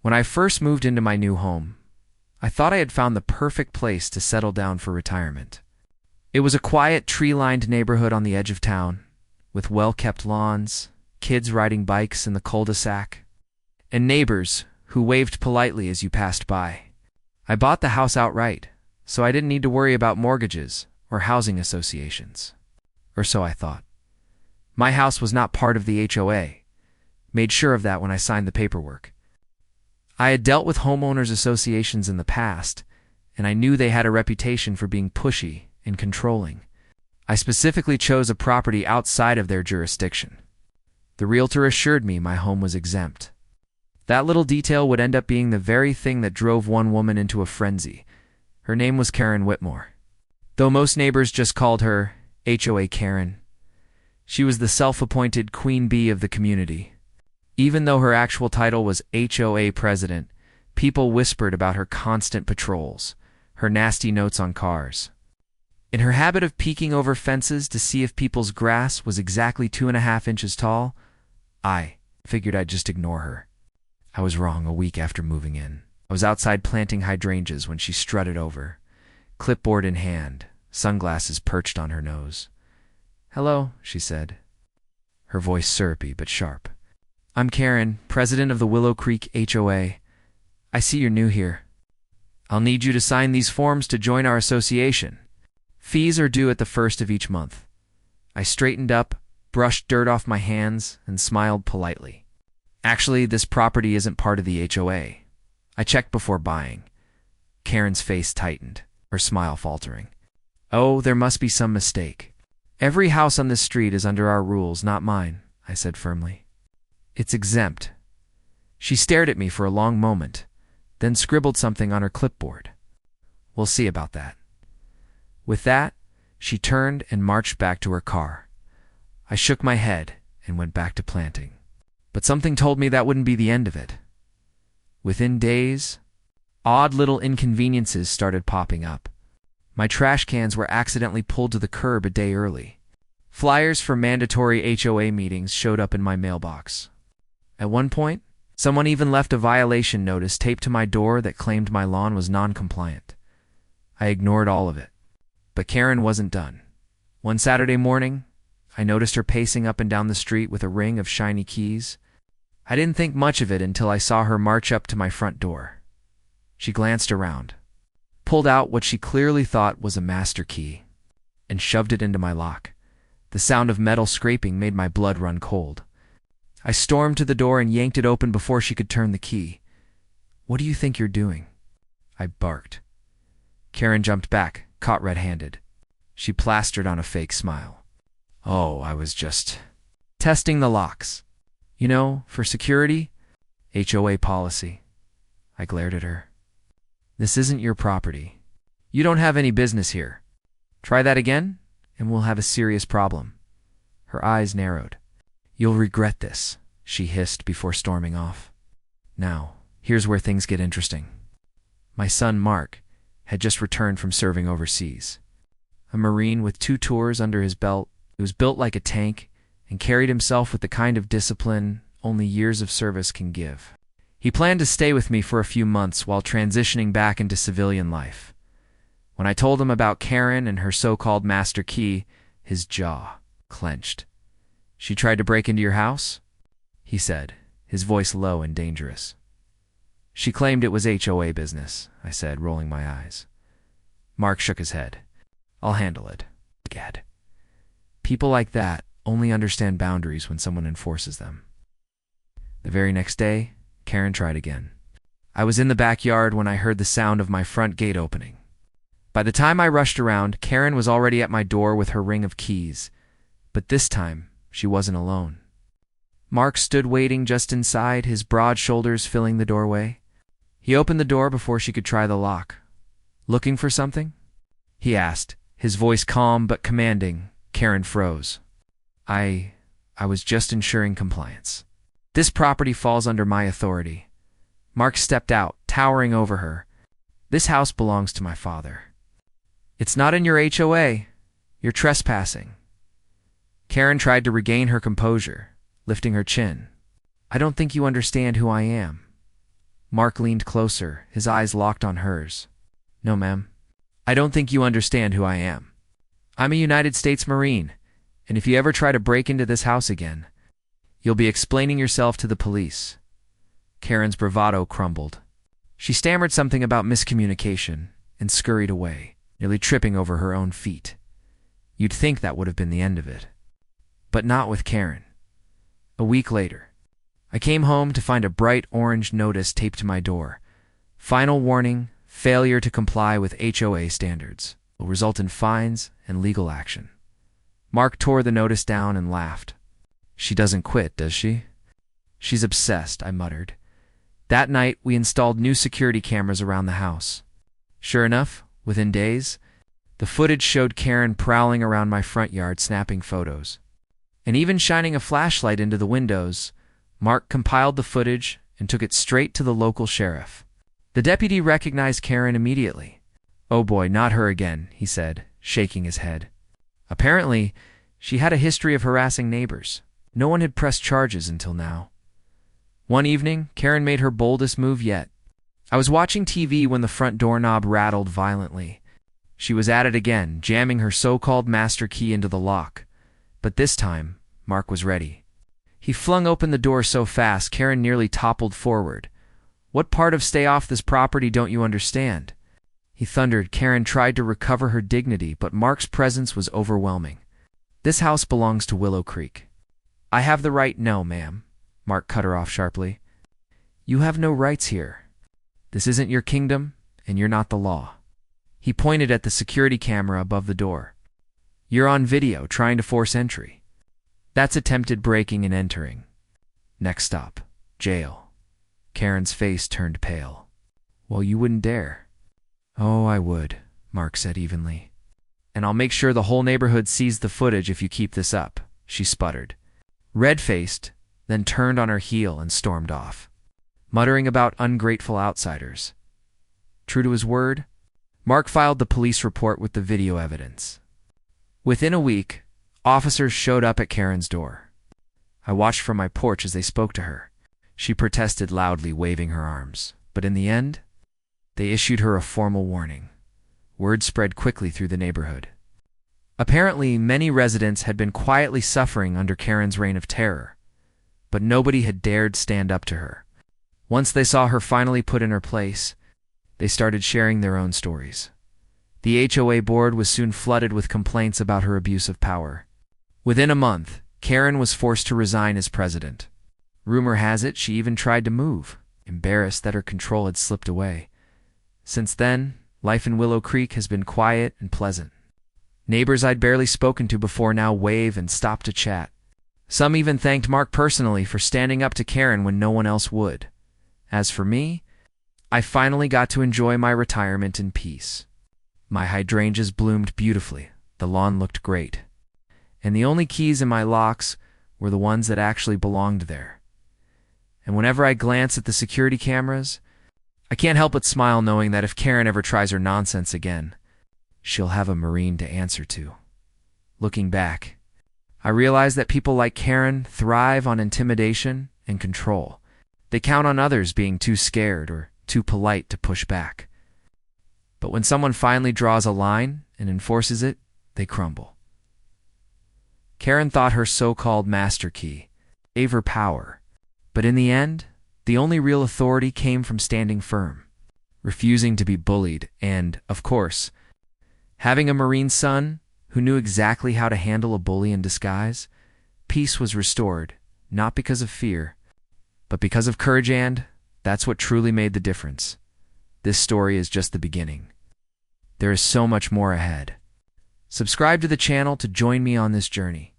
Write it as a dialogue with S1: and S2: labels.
S1: When I first moved into my new home, I thought I had found the perfect place to settle down for retirement. It was a quiet, tree-lined neighborhood on the edge of town, with well-kept lawns, kids riding bikes in the cul-de-sac, and neighbors who waved politely as you passed by. I bought the house outright, so I didn't need to worry about mortgages or housing associations. Or so I thought. My house was not part of the HOA. Made sure of that when I signed the paperwork. I had dealt with homeowners associations in the past, and I knew they had a reputation for being pushy and controlling. I specifically chose a property outside of their jurisdiction. The realtor assured me my home was exempt. That little detail would end up being the very thing that drove one woman into a frenzy. Her name was Karen Whitmore. Though most neighbors just called her HOA Karen, she was the self-appointed queen bee of the community. Even though her actual title was HOA president, people whispered about her constant patrols, her nasty notes on cars. In her habit of peeking over fences to see if people's grass was exactly 2.5 inches tall, I figured I'd just ignore her. I was wrong. A week after moving in, I was outside planting hydrangeas when she strutted over, clipboard in hand, sunglasses perched on her nose. "Hello," she said, her voice syrupy but sharp. "I'm Karen, president of the Willow Creek HOA. I see you're new here. I'll need you to sign these forms to join our association. Fees are due at the first of each month." I straightened up, brushed dirt off my hands, and smiled politely. "Actually, this property isn't part of the HOA. I checked before buying." Karen's face tightened, her smile faltering. "Oh, there must be some mistake. Every house on this street is under our rules, not mine," I said firmly. "It's exempt." She stared at me for a long moment, then scribbled something on her clipboard. "We'll see about that." With that, she turned and marched back to her car. I shook my head and went back to planting. But something told me that wouldn't be the end of it. Within days, odd little inconveniences started popping up. My trash cans were accidentally pulled to the curb a day early. Flyers for mandatory HOA meetings showed up in my mailbox. At one point, someone even left a violation notice taped to my door that claimed my lawn was non-compliant. I ignored all of it. But Karen wasn't done. One Saturday morning, I noticed her pacing up and down the street with a ring of shiny keys. I didn't think much of it until I saw her march up to my front door. She glanced around, pulled out what she clearly thought was a master key, and shoved it into my lock. The sound of metal scraping made my blood run cold. I stormed to the door and yanked it open before she could turn the key. "What do you think you're doing?" I barked. Karen jumped back, caught red-handed. She plastered on a fake smile. "Oh, I was just testing the locks. You know, for security, HOA policy." I glared at her. "This isn't your property. You don't have any business here. Try that again, and we'll have a serious problem." Her eyes narrowed. "You'll regret this," she hissed before storming off. Now, here's where things get interesting. My son, Mark, had just returned from serving overseas. A Marine with 2 tours under his belt, he was built like a tank and carried himself with the kind of discipline only years of service can give. He planned to stay with me for a few months while transitioning back into civilian life. When I told him about Karen and her so-called master key, his jaw clenched. "She tried to break into your house?" he said, his voice low and dangerous. "She claimed it was HOA business," I said, rolling my eyes. Mark shook his head. "I'll handle it." Gad. People like that only understand boundaries when someone enforces them. The very next day, Karen tried again. I was in the backyard when I heard the sound of my front gate opening. By the time I rushed around, Karen was already at my door with her ring of keys. But this time, she wasn't alone. Mark stood waiting just inside, his broad shoulders filling the doorway. He opened the door before she could try the lock. "Looking for something?" he asked, his voice calm but commanding. Karen froze. I was just ensuring compliance. This property falls under my authority." Mark stepped out, towering over her. "This house belongs to my father." "It's not in your HOA. You're trespassing." Karen tried to regain her composure, lifting her chin. "I don't think you understand who I am." Mark leaned closer, his eyes locked on hers. No, ma'am. I don't think you understand who I am. I'm a United States Marine, and if you ever try to break into this house again, you'll be explaining yourself to the police. Karen's bravado crumbled. She stammered something about miscommunication and scurried away, nearly tripping over her own feet. You'd think that would have been the end of it. But not with Karen. A week later, I came home to find a bright orange notice taped to my door. Final warning, failure to comply with HOA standards will result in fines and legal action. Mark tore the notice down and laughed. She doesn't quit, does she? She's obsessed, I muttered. That night, we installed new security cameras around the house. Sure enough, within days, the footage showed Karen prowling around my front yard snapping photos. And even shining a flashlight into the windows, Mark compiled the footage and took it straight to the local sheriff. The deputy recognized Karen immediately. Oh boy, not her again, he said, shaking his head. Apparently, she had a history of harassing neighbors. No one had pressed charges until now. One evening, Karen made her boldest move yet. I was watching TV when the front doorknob rattled violently. She was at it again, jamming her so-called master key into the lock. But this time, Mark was ready. He flung open the door so fast, Karen nearly toppled forward. What part of stay off this property don't you understand? He thundered. Karen tried to recover her dignity, but Mark's presence was overwhelming. This house belongs to Willow Creek. I have the right. No, ma'am. Mark cut her off sharply. You have no rights here. This isn't your kingdom, and you're not the law. He pointed at the security camera above the door. You're on video trying to force entry. That's attempted breaking and entering. Next stop, jail. Karen's face turned pale. Well, you wouldn't dare. Oh, I would, Mark said evenly. And I'll make sure the whole neighborhood sees the footage if you keep this up, she sputtered. Red-faced, then turned on her heel and stormed off, muttering about ungrateful outsiders. True to his word, Mark filed the police report with the video evidence. Within a week, officers showed up at Karen's door. I watched from my porch as they spoke to her. She protested loudly, waving her arms. But in the end, they issued her a formal warning. Word spread quickly through the neighborhood. Apparently, many residents had been quietly suffering under Karen's reign of terror, but nobody had dared stand up to her. Once they saw her finally put in her place, they started sharing their own stories. The HOA board was soon flooded with complaints about her abuse of power. Within a month, Karen was forced to resign as president. Rumor has it she even tried to move, embarrassed that her control had slipped away. Since then, life in Willow Creek has been quiet and pleasant. Neighbors I'd barely spoken to before now wave and stop to chat. Some even thanked Mark personally for standing up to Karen when no one else would. As for me, I finally got to enjoy my retirement in peace. My hydrangeas bloomed beautifully, the lawn looked great, and the only keys in my locks were the ones that actually belonged there. And whenever I glance at the security cameras, I can't help but smile knowing that if Karen ever tries her nonsense again, she'll have a Marine to answer to. Looking back, I realize that people like Karen thrive on intimidation and control. They count on others being too scared or too polite to push back. But when someone finally draws a line and enforces it, they crumble. Karen thought her so-called master key gave her power, but in the end, the only real authority came from standing firm, refusing to be bullied, and, of course, having a Marine son who knew exactly how to handle a bully in disguise. Peace was restored, not because of fear, but because of courage, and that's what truly made the difference. This story is just the beginning. There is so much more ahead. Subscribe to the channel to join me on this journey.